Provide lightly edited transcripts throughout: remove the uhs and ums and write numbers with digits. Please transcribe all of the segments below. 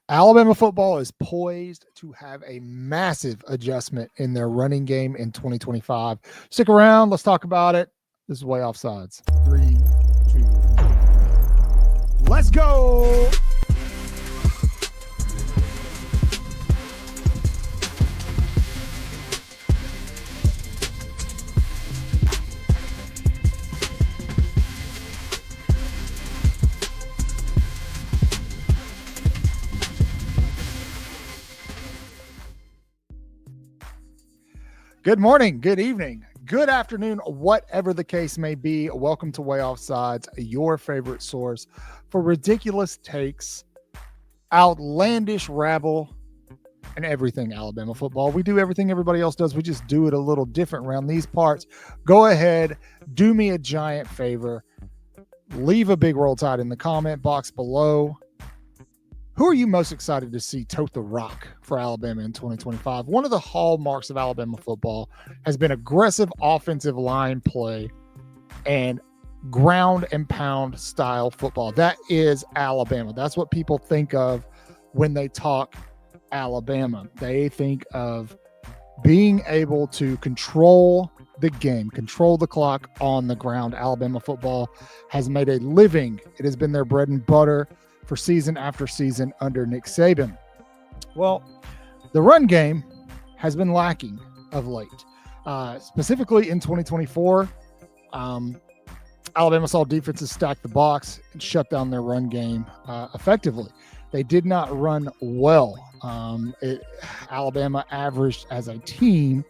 Alabama football is poised to have a massive adjustment in their running game in 2025. Stick around. Let's talk about it. This is Way Offsides. 3, 2, let's go. Good morning, good evening, good afternoon, whatever the case may be. Welcome to Way Offsides, your favorite source for ridiculous takes, outlandish rabble, and everything Alabama football. We do everything everybody else does. We just do it a little different around these parts. Go ahead, do me a giant favor. Leave a big roll tide in the comment box below. Who are you most excited to see tote the rock for Alabama in 2025? One of the hallmarks of Alabama football has been aggressive offensive line play and ground and pound style football. That is Alabama. That's what people think of when they talk Alabama. They think of being able to control the game, control the clock on the ground. Alabama football has made a living. It has been their bread and butter for season after season under Nick Saban. Well, the run game has been lacking of late. Specifically in 2024, Alabama saw defenses stack the box and shut down their run game effectively. They did not run well. Alabama averaged as a team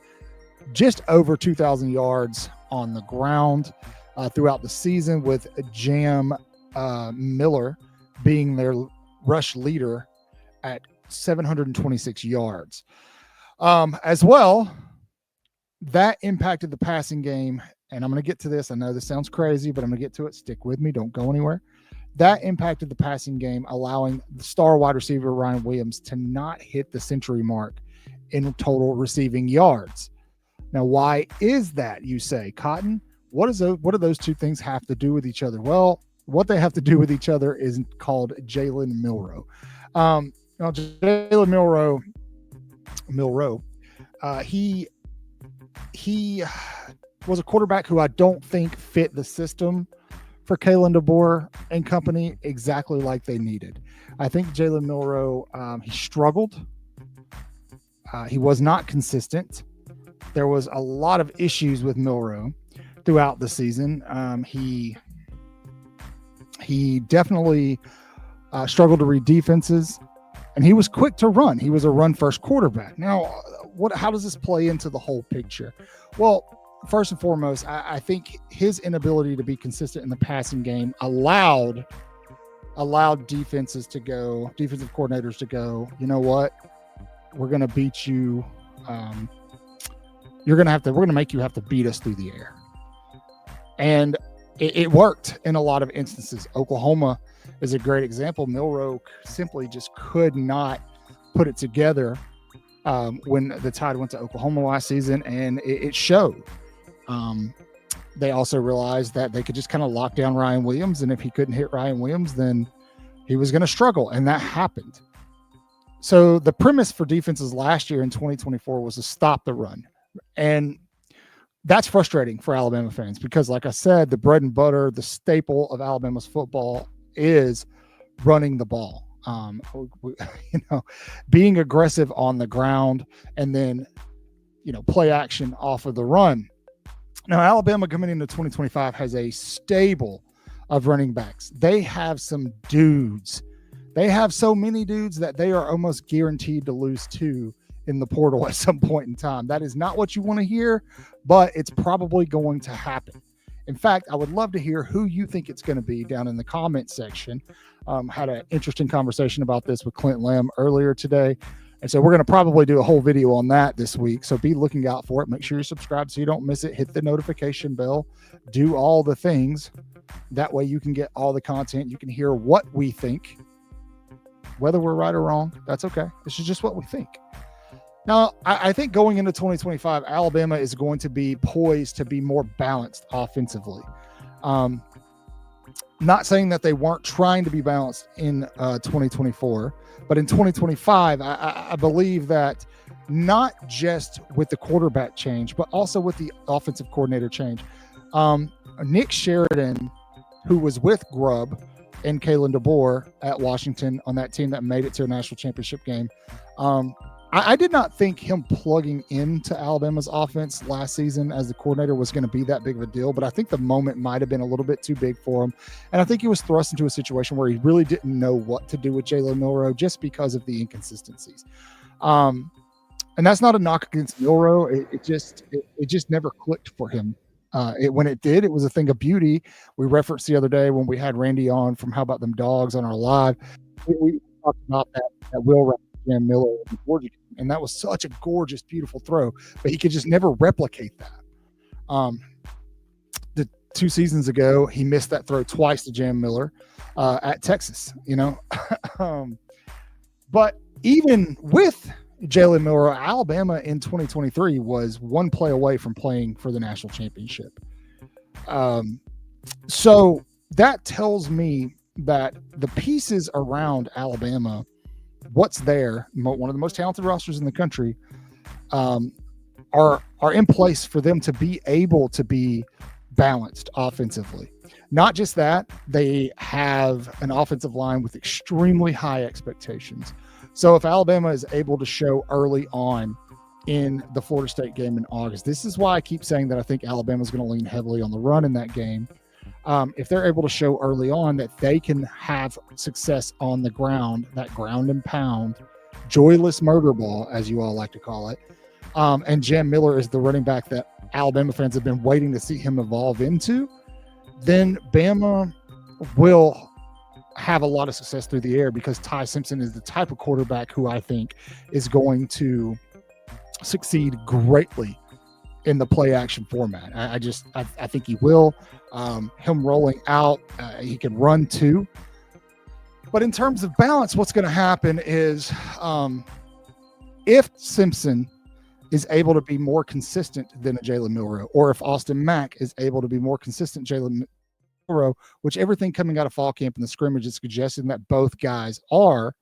just over 2,000 yards on the ground throughout the season, with Jam Miller being their rush leader at 726 yards. As well, that impacted the passing game, and I'm going to get to this. I know this sounds crazy, but I'm going to get to it. Stick with me. Don't go anywhere. That impacted the passing game, allowing the star wide receiver Ryan Williams to not hit the century mark in total receiving yards. Now, why is that, you say, Cotton? What do those two things have to do with each other? Well, what they have to do with each other is called Jalen Milroe. Now, Jalen Milroe, he was a quarterback who I don't think fit the system for Kalen DeBoer and company exactly like they needed. I think Jalen Milroe, he struggled. He was not consistent. There was a lot of issues with Milroe throughout the season. He definitely struggled to read defenses, and he was quick to run. He was a run-first quarterback. Now, how does this play into the whole picture? Well, first and foremost, I think his inability to be consistent in the passing game allowed defensive coordinators to go, you know what? We're going to beat you. We're going to make you have to beat us through the air. And it worked in a lot of instances. Oklahoma is a great example. Milroe simply just could not put it together when the Tide went to Oklahoma last season, and it showed. They also realized that they could just kind of lock down Ryan Williams, and if he couldn't hit Ryan Williams, then he was going to struggle, and that happened. So the premise for defenses last year in 2024 was to stop the run, and that's frustrating for Alabama fans because, like I said, the bread and butter, the staple of Alabama's football is running the ball. Being aggressive on the ground and then, play action off of the run. Now, Alabama coming into 2025 has a stable of running backs. They have some dudes. They have so many dudes that they are almost guaranteed to lose to in the portal at some point in time. That is not what you want to hear, but it's probably going to happen. In fact, I would love to hear who you think it's going to be down in the comment section. Had an interesting conversation about this with Clint Lamb earlier today. And so we're going to probably do a whole video on that this week. So be looking out for it. Make sure you subscribe so you don't miss it. Hit the notification bell. Do all the things. That way you can get all the content. You can hear what we think. Whether we're right or wrong, that's okay. This is just what we think. Now, I think going into 2025, Alabama is going to be poised to be more balanced offensively. Not saying that they weren't trying to be balanced in 2024, but in 2025, I believe that not just with the quarterback change, but also with the offensive coordinator change. Nick Sheridan, who was with Grubb and Kalen DeBoer at Washington on that team that made it to a national championship game, I did not think him plugging into Alabama's offense last season as the coordinator was going to be that big of a deal, but I think the moment might have been a little bit too big for him. And I think he was thrust into a situation where he really didn't know what to do with Jalen Milroe just because of the inconsistencies. And that's not a knock against Milroe. It just never clicked for him. When it did, it was a thing of beauty. We referenced the other day when we had Randy on from How About Them Dogs on our live. We talked about that Will Wrap Jam Miller in the Georgia game, and that was such a gorgeous, beautiful throw, but he could just never replicate that. The 2 seasons ago, he missed that throw twice to Jam Miller at Texas, but even with Jalen Milroe, Alabama in 2023 was one play away from playing for the national championship. So that tells me that the pieces around Alabama, what's there, one of the most talented rosters in the country, are in place for them to be able to be balanced offensively. Not just that, they have an offensive line with extremely high expectations. So if Alabama is able to show early on in the Florida State game in August, this is why I keep saying that I think Alabama is going to lean heavily on the run in that game. If they're able to show early on that they can have success on the ground, that ground and pound, joyless murder ball, as you all like to call it, and Jam Miller is the running back that Alabama fans have been waiting to see him evolve into, then Bama will have a lot of success through the air because Ty Simpson is the type of quarterback who I think is going to succeed greatly in the play action format. I think he will. Him rolling out, he can run too. But in terms of balance, what's going to happen is if Simpson is able to be more consistent than a Jalen Milroe, or if Austin Mack is able to be more consistent Jalen Milroe, which everything coming out of fall camp and the scrimmage is suggesting that both guys are,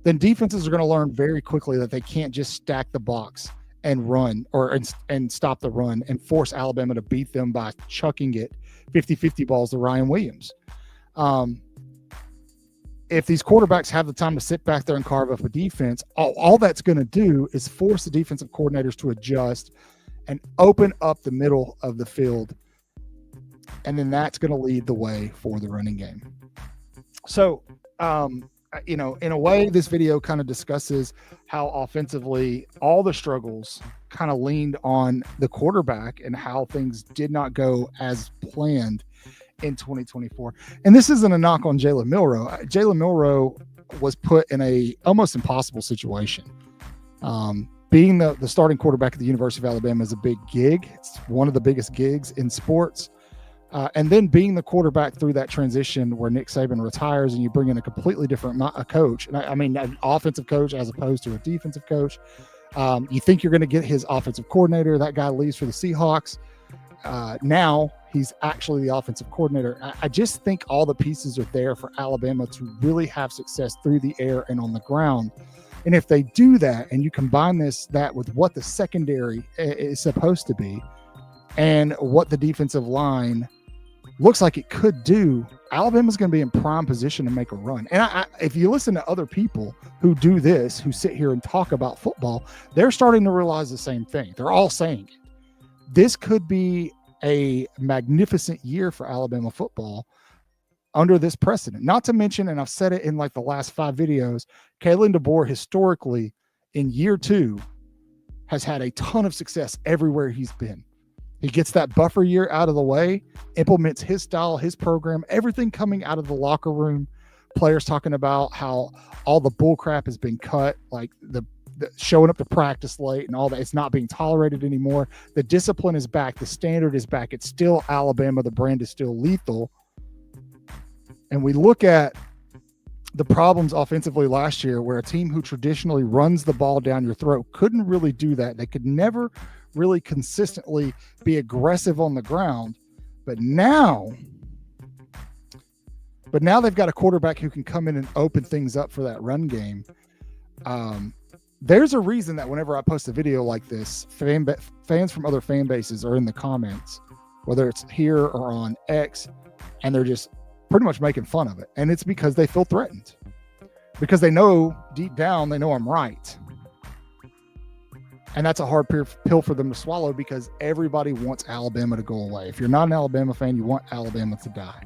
then defenses are going to learn very quickly that they can't just stack the box and run and stop the run and force Alabama to beat them by chucking it 50-50 balls to Ryan Williams. If these quarterbacks have the time to sit back there and carve up a defense, all that's going to do is force the defensive coordinators to adjust and open up the middle of the field. And then that's going to lead the way for the running game. So, in a way, this video kind of discusses how offensively all the struggles kind of leaned on the quarterback and how things did not go as planned in 2024. And this isn't a knock on Jalen Milroe. Jalen Milroe was put in a almost impossible situation. Being the starting quarterback at the University of Alabama is a big gig. It's one of the biggest gigs in sports. And then being the quarterback through that transition where Nick Saban retires and you bring in a completely different coach, and I mean an offensive coach as opposed to a defensive coach. You think you're going to get his offensive coordinator. That guy leaves for the Seahawks. Now he's actually the offensive coordinator. I just think all the pieces are there for Alabama to really have success through the air and on the ground. And if they do that, and you combine that with what the secondary is supposed to be and what the defensive line looks like it could do, Alabama's going to be in prime position to make a run. And if you listen to other people who do this, who sit here and talk about football, they're starting to realize the same thing. They're all saying it. This could be a magnificent year for Alabama football under this precedent. Not to mention, and I've said it in like the last 5 videos, Kalen DeBoer historically in year 2 has had a ton of success everywhere he's been. He gets that buffer year out of the way, implements his style, his program, everything coming out of the locker room. Players talking about how all the bull crap has been cut, like the showing up to practice late and all that. It's not being tolerated anymore. The discipline is back. The standard is back. It's still Alabama. The brand is still lethal. And we look at the problems offensively last year where a team who traditionally runs the ball down your throat couldn't really do that. They could never really consistently be aggressive on the ground. But now But now they've got a quarterback who can come in and open things up for that run game. There's a reason that whenever I post a video like this, fans from other fan bases are in the comments, whether it's here or on X, and they're just pretty much making fun of it. And it's because they feel threatened. Because they know deep down, they know I'm right. And that's a hard pill for them to swallow because everybody wants Alabama to go away. If you're not an Alabama fan, you want Alabama to die.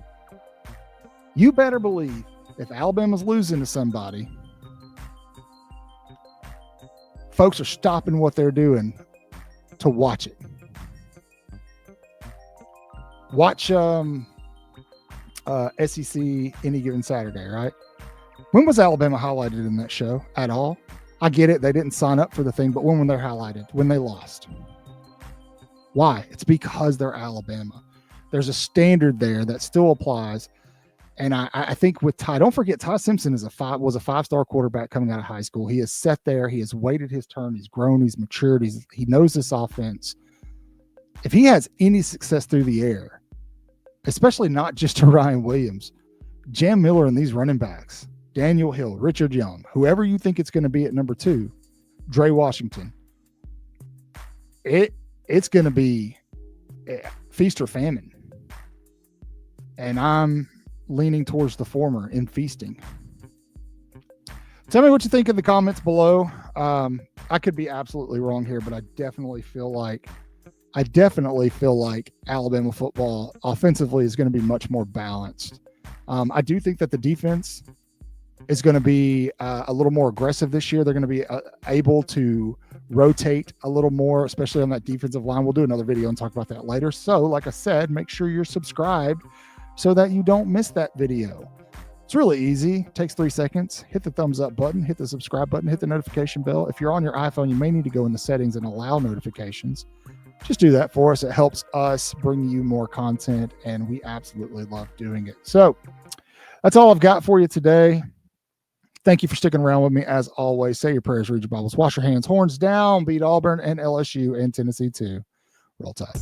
You better believe if Alabama's losing to somebody, folks are stopping what they're doing to watch it. Watch SEC Any Given Saturday, right? When was Alabama highlighted in that show at all? I get it. They didn't sign up for the thing, but when were they highlighted? When they lost. Why? It's because they're Alabama. There's a standard there that still applies. And I think with Ty, don't forget, Ty Simpson was a five-star quarterback coming out of high school. He has sat there. He has waited his turn. He's grown. He's matured. He knows this offense. If he has any success through the air, especially not just to Ryan Williams, Jam Miller and these running backs, Daniel Hill, Richard Young, whoever you think it's going to be at number 2, Dre Washington, it's going to be feast or famine. And I'm leaning towards the former in feasting. Tell me what you think in the comments below. I could be absolutely wrong here, but I definitely feel like Alabama football offensively is going to be much more balanced. I do think that the defense is going to be a little more aggressive this year. They're going to be able to rotate a little more, especially on that defensive line. We'll do another video and talk about that later. So, like I said, make sure you're subscribed so that you don't miss that video. It's really easy. It takes 3 seconds. Hit the thumbs up button, hit the subscribe button, hit the notification bell. If you're on your iPhone, you may need to go in the settings and allow notifications. Just do that for us. It helps us bring you more content, and we absolutely love doing it. So that's all I've got for you today. Thank you for sticking around with me. As always, say your prayers, read your Bibles, wash your hands, horns down, beat Auburn and LSU and Tennessee too. Roll Tide.